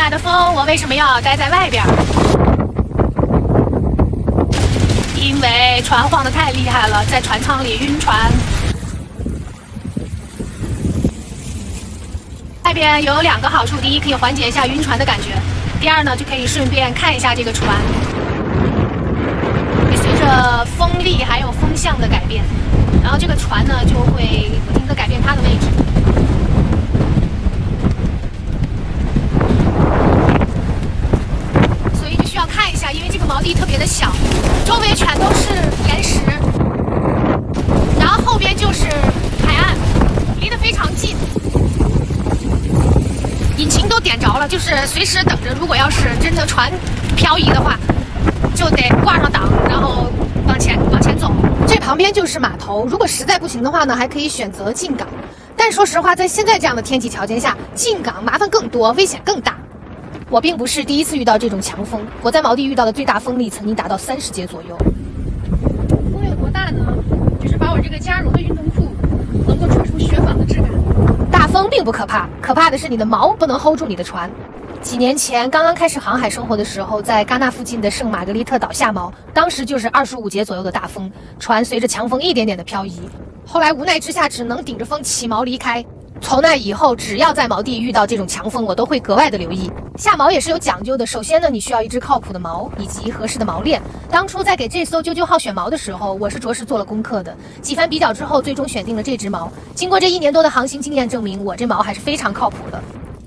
大的风，我为什么要待在外边？因为船晃得太厉害了，在船舱里晕船。外边有2个好处，第一可以缓解一下晕船的感觉，第二呢就可以顺便看一下这个船。随着风力还有风向的改变，然后这个船呢就会不停地改变它的位置。所以就需要看一下，因为这个锚地特别的小，周围全都是岩石，然后后边就是海岸，离得非常近。引擎都点着了，就是随时等着，如果要是真的船漂移的话，就得挂上档，然后往前走。这旁边就是码头，如果实在不行的话呢，还可以选择进港。但说实话，在现在这样的天气条件下，进港麻烦更多，危险更大。我并不是第一次遇到这种强风，我在锚地遇到的最大风力曾经达到30节左右。风有多大呢？就是把我这个加绒的运动裤能够吹出雪纺的质感。大风并不可怕，可怕的是你的锚不能 hold 住你的船。几年前刚刚开始航海生活的时候，在戛纳附近的圣玛格丽特岛下锚，当时就是25节左右的大风，船随着强风一点点的漂移。后来无奈之下只能顶着风起锚离开。从那以后，只要在锚地遇到这种强风，我都会格外的留意。下锚也是有讲究的，首先呢，你需要一只靠谱的锚以及合适的锚链。当初在给这艘啾啾号选锚的时候，我是着实做了功课的。几番比较之后，最终选定了这只锚。经过这1年多的航行经验证明，我这锚还是非常靠谱的。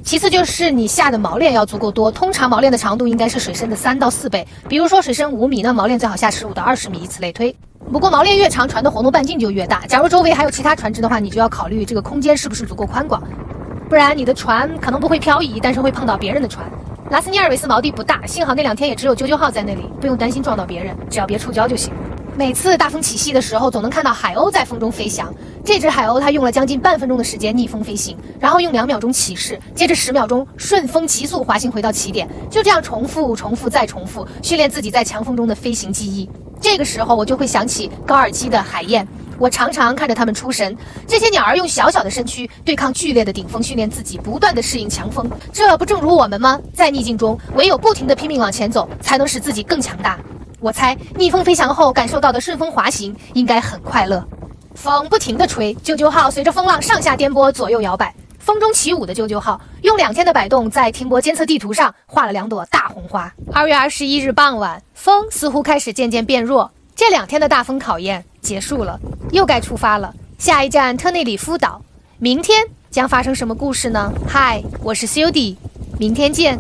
其次就是你下的锚链要足够多，通常锚链的长度应该是水深的3到4倍，比如说水深5米，那锚链最好下15到20米，以此类推。不过锚链越长，船的活动半径就越大。假如周围还有其他船只的话，你就要考虑这个空间是不是足够宽广，不然你的船可能不会漂移，但是会碰到别人的船。拉斯尼尔维斯锚地不大，幸好那2天也只有啾啾号在那里，不用担心撞到别人，只要别触礁就行。每次大风起隙的时候，总能看到海鸥在风中飞翔。这只海鸥它用了将近半分钟的时间逆风飞行，然后用2秒钟起势，接着10秒钟顺风急速滑行回到起点，就这样重复再重复，训练自己在强风中的飞行记忆。这个时候我就会想起高尔基的海燕，我常常看着它们出神。这些鸟儿用小小的身躯对抗剧烈的顶风，训练自己不断的适应强风。这不正如我们吗？在逆境中，唯有不停地拼命往前走，才能使自己更强大。我猜逆风飞翔后感受到的顺风滑行应该很快乐。风不停地吹，啾啾号随着风浪上下颠簸，左右摇摆。风中起舞的啾啾号用2天的摆动，在停泊监测地图上画了2朵大红花。2月21日傍晚，风似乎开始渐渐变弱，这2天的大风考验结束了，又该出发了。下一站特内里夫岛，明天将发生什么故事呢？嗨，我是 Cody， 明天见。